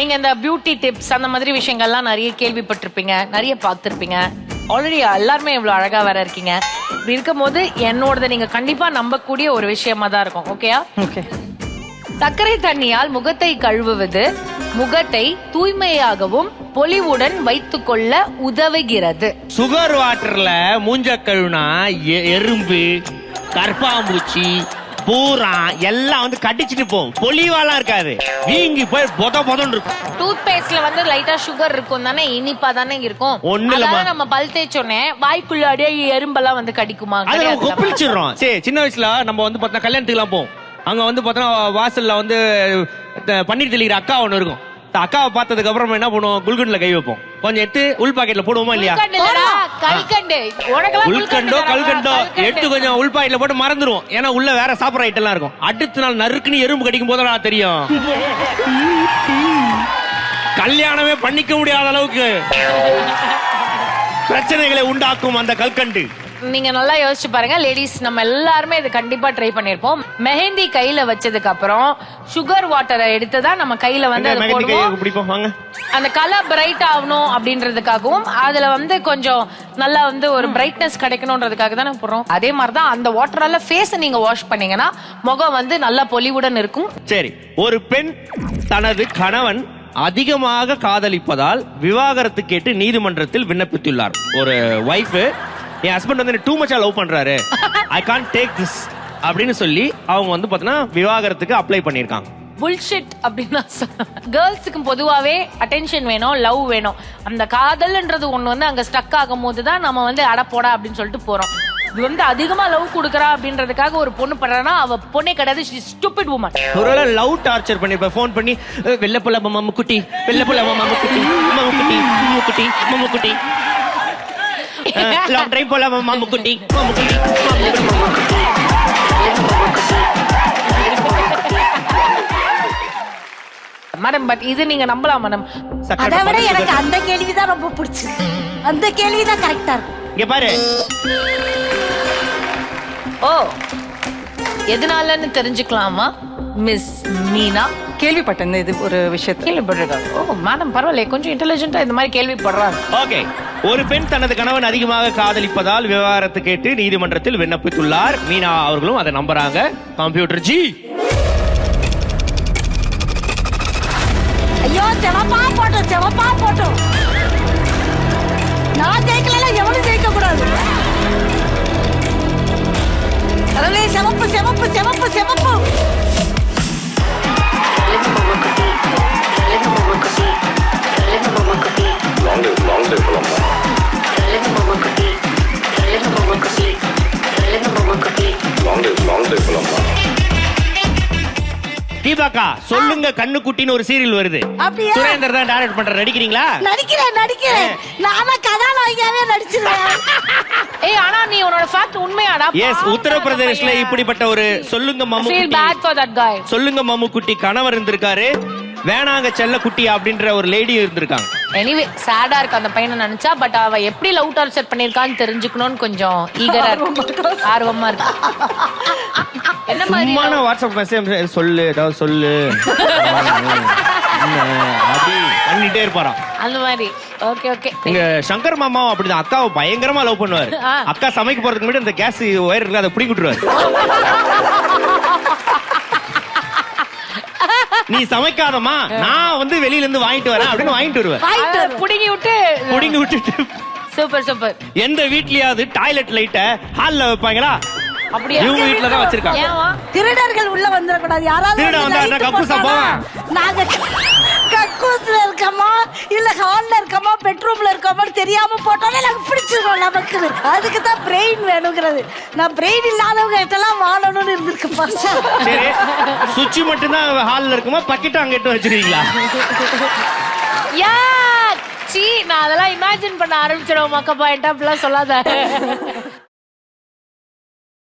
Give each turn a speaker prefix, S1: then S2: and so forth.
S1: நீங்க இந்த beauty tips அந்த மாதிரி விஷயங்கள்லாம் நிறைய கேள்விப்பட்டிருப்பீங்க, நிறைய பார்த்திருப்பீங்க. ஆல்ரெடி எல்லாருமே இவ்வளவு அழகா வேற இருக்கீங்க. இப்படி இருக்கும் போது என்னோடத நீங்க கண்டிப்பா நம்பக்கூடிய ஒரு விஷயமா தான் இருக்கும். ஓகேயா?
S2: ஓகே.
S1: சர்க்கரை தண்ணியால் முகத்தை கழுவுவது முகத்தை தூய்மையாகவும் பொலிவுடன் வைத்துக் கொள்ள உதவுகிறது.
S3: சுகர் வாட்டர்ல மூஞ்ச கழுவுனா எறும்பு, கற்பாம்பூச்சி, பூரா எல்லாம் வந்து கடிச்சிட்டு போகும். பொலிவாலாம் இருக்காது, வீங்கி போய் பொதன்னு இருக்கும்.
S1: டூத் பேஸ்ட்ல வந்து லைட்டா சுகர் இருக்கும் தானே, இனிப்பா தானே இருக்கும்.
S3: ஒண்ணுல
S1: நம்ம பல் தேய்ச்சோன்னே வாய்க்குள்ள அப்படியே எறும்பெல்லாம் வந்து கடிக்குமா?
S3: அது நம்ம கொப்பளிச்சிடுறோம். சரி, சின்ன வயசுல நம்ம வந்து பார்த்தா கல்யாணத்துக்கு எல்லாம் போவோம். அங்க வந்து பார்த்தா வாசல்ல வந்து பன்னீர் தெளிக்கிற அக்கா ஒண்ணு இருக்கும். அக்காவை பார்த்ததுக்கு அப்புறம் என்ன பண்ணுவோம், குல்கண்ட்ல கை வைப்போம். கொஞ்சம் எடுத்து உள் பாக்கெட்ல போடுவோமா இல்லையா? உள்கண்டோ கல்கண்டோ எடுத்து கொஞ்சம் உள் பாக்கெட்ல போட்டு மறந்துடுவோம். ஏன்னா உள்ள வேற சாப்பிட்ற ஐட்டம் எல்லாம் இருக்கும். அடுத்த நாள் நறுக்குன்னு எறும்பு கடிக்கும் போது தெரியும். கல்யாணமே பண்ணிக்க முடியாத அளவுக்கு பிரச்சனைகளை உண்டாக்கும் அந்த கல்கண்டு.
S1: நீங்க நல்லா யோசிச்சு பாருங்க லேடிஸ், நம்ம எல்லாருமே இது கண்டிப்பா ட்ரை பண்ணிருப்போம். மெஹந்தி கையில வச்சதுக்கு அப்புறம் சுகர் வாட்டரை எடுத்துதான் நம்ம கையில வந்து அந்த கலர் பிரைட் ஆகணும் அப்படின்றதுக்காகவும் அதுல வந்து கொஞ்சம் நல்லா வந்து ஒரு பிரைட்னஸ் கிடைக்கணும்ன்றதுக்காக தானே போடுறோம். அதே மாதிரிதான் அந்த வாட்டரால ஃபேஸ் நீங்க வாஷ் பண்ணீங்கன்னா முகம் வந்து நல்லா பொலிவுடன் இருக்கும்.
S3: சரி, ஒரு பெண் தனது கணவன் அதிகமாக காதலிப்பதால் விவாகரத்து கேட்டு நீதிமன்றத்தில் விண்ணப்பித்துள்ளார். ஒரு வைஃப், என் ஹஸ்பண்ட் வந்து டூ மச்சா லவ் பண்றாரு, ஐ கான்ட் டேக் திஸ் அப்படின்னு சொல்லி அவங்க வந்து பாத்தீங்கன்னா விவாகரத்துக்கு அப்ளை பண்ணிருக்காங்க.
S1: புல்ஷிட் அப்படின்னா கேர்ள்ஸுக்கு பொதுவாவே அட்டென்ஷன் வேணும், லவ் வேணும். அந்த காதல்ன்றது ஒண்ணு வந்து அங்க ஸ்டக் ஆகும் போதுதான் நம்ம வந்து அடப்போடா அப்படின்னு சொல்லிட்டு போறோம். இது வந்து அதிகமா லவ் கொடுக்கறா அப்படின்றதுக்காக ஒரு பொண்ணு பண்றானா அவ பொண்ணே கிடையாது, she is stupid woman.
S3: ஒருவேளை லவ் டார்ச்சர் பண்ணிருப்ப, ஃபோன் பண்ணி வெள்ள போல மாமா குட்டி, வெள்ள போல மாமா குட்டி, மாமா குட்டி, மாமா குட்டி, மாமா குட்டி, லாங் டிரைவ் போல மாமா குட்டி, மாமா குட்டி.
S1: மேடம், பட் இது நீங்க நம்பலாம் மேடம்.
S2: அதை விட எனக்கு அந்த கேள்விதான் ரொம்ப பிடிச்சது. அந்த கேள்விதான் கரெக்டா இருக்கும்.
S3: இங்க பாரு.
S1: ஓ, எதனாலன்னு தெரிஞ்சுக்கலாமா மிஸ் மீனா?
S2: கேள்விப்பட்டேன் இது ஒரு விஷயத்தை
S1: கேள்விப்பட்டிருக்காங்க. ஓ மேடம், பரவாயில்ல, கொஞ்சம் இன்டெலிஜென்ட்டா இந்த மாதிரி கேள்விப்படுறாங்க.
S3: ஓகே. ஒரு பெண் தனது கணவன் அதிகமாக காதலிப்பதால் விவாகரத்து கேட்டு நீதிமன்றத்தில் விண்ணப்பித்துள்ளார். மீனா அவர்களும் அதை நம்புறாங்க. Computer G.
S2: ஐயோ, செவப்பா போட்டோம். நான் ஜெயிக்கல, எவனும் ஜெயிக்க கூடாது. கடவுளே, செவப்பு.
S3: தீபாக்கா, சொல்லுங்க கண்ணுக்குட்டின்னு ஒரு சீரியல் வருது. சுரேந்தர் தான் டைரக்ட் பண்ற. நடிக்கிறீங்களா?
S2: நடிக்கிறேன். நாம கதாநாயகியாவே நடிச்சிருவேன்.
S1: ஏய், ஆனா நீ உன்னோட ஃபேக்ட் உண்மையாடா?
S3: எஸ், உத்தரப்பிரதேஷ்ல இப்படிப்பட்ட ஒரு சொல்லுங்க மம்முக்குட்டி கணவர் இருந்திருக்காரு. வேணாங்க செல்ல குட்டி அப்படின்ற ஒரு லேடி இருந்திருக்காங்க.
S1: எனிவே, சேடா இருக்கு அந்த பையனை நினைச்சா. பட் அவ எப்படி லவ் டார்ச்சர் பண்ணிருக்கான்னு தெரிஞ்சுக்கணும்னு கொஞ்சம் ஈகரா ஆர்வமா இருக்கு. என்ன மாதிரி
S3: வாட்ஸ்அப் மெசேஜ் சொல்லு, ஏதாவது சொல்லு அப்படி பண்ணிட்டே இருப்பாராம்
S1: அந்த மாதிரி. Okay okay.
S3: இங்க சங்கர் மாமாவும் அப்படிதான் அக்காவை பயங்கரமா லவ் பண்ணுவாரு. அக்கா சமைக்க போறதுக்கு முன்னாடி இந்த கேஸ் ஒயர் இருக்கு, அதை பிடிங்கி விட்டுருவாரு. நீ சமைக்காதமா, நான் வந்து வெளியில இருந்து வாங்கிட்டு வரேன் அப்படின்னு வாங்கிட்டு வருவேன்.
S1: புடிங்கி விட்டுட்டு. சூப்பர்.
S3: எந்த வீட்லயாவது டாய்லெட் லைட்ட ஹால்ல வைப்பாங்களா?
S1: அப்படியே
S3: இவங்க வீட்ல தான் வச்சிருக்காங்க.
S2: திருடர்கள் உள்ள வந்துட கூடாது. யாராவது
S3: திருட வந்தா கக்கூசா போவான்.
S2: நாங்க கக்கூஸ்ல இருக்கமா இல்ல ஹால்ல இருக்கமா பெட்ரூம்ல இருக்கமா தெரியாம போட்டாலே எனக்கு பிடிச்சிரும். நமக்கு அதுக்கு தான் பிரெயின் வேணுங்கிறது. நான் பிரெயின் இல்லாதவங்க கிட்டலாம் வாழணும்னு இருந்திருக்குப்பா.
S3: சரி, சுவிட்ச் மட்டும் தான் ஹால்ல இருக்குமா, பக்கெட் அங்க எடுத்து வச்சிருக்கீங்களா?
S1: நான் அதெல்லாம் இமேஜின் பண்ண ஆரம்பிச்சிடும். மக்கா பாயிண்ட் அப்படிலாம் சொல்லாத.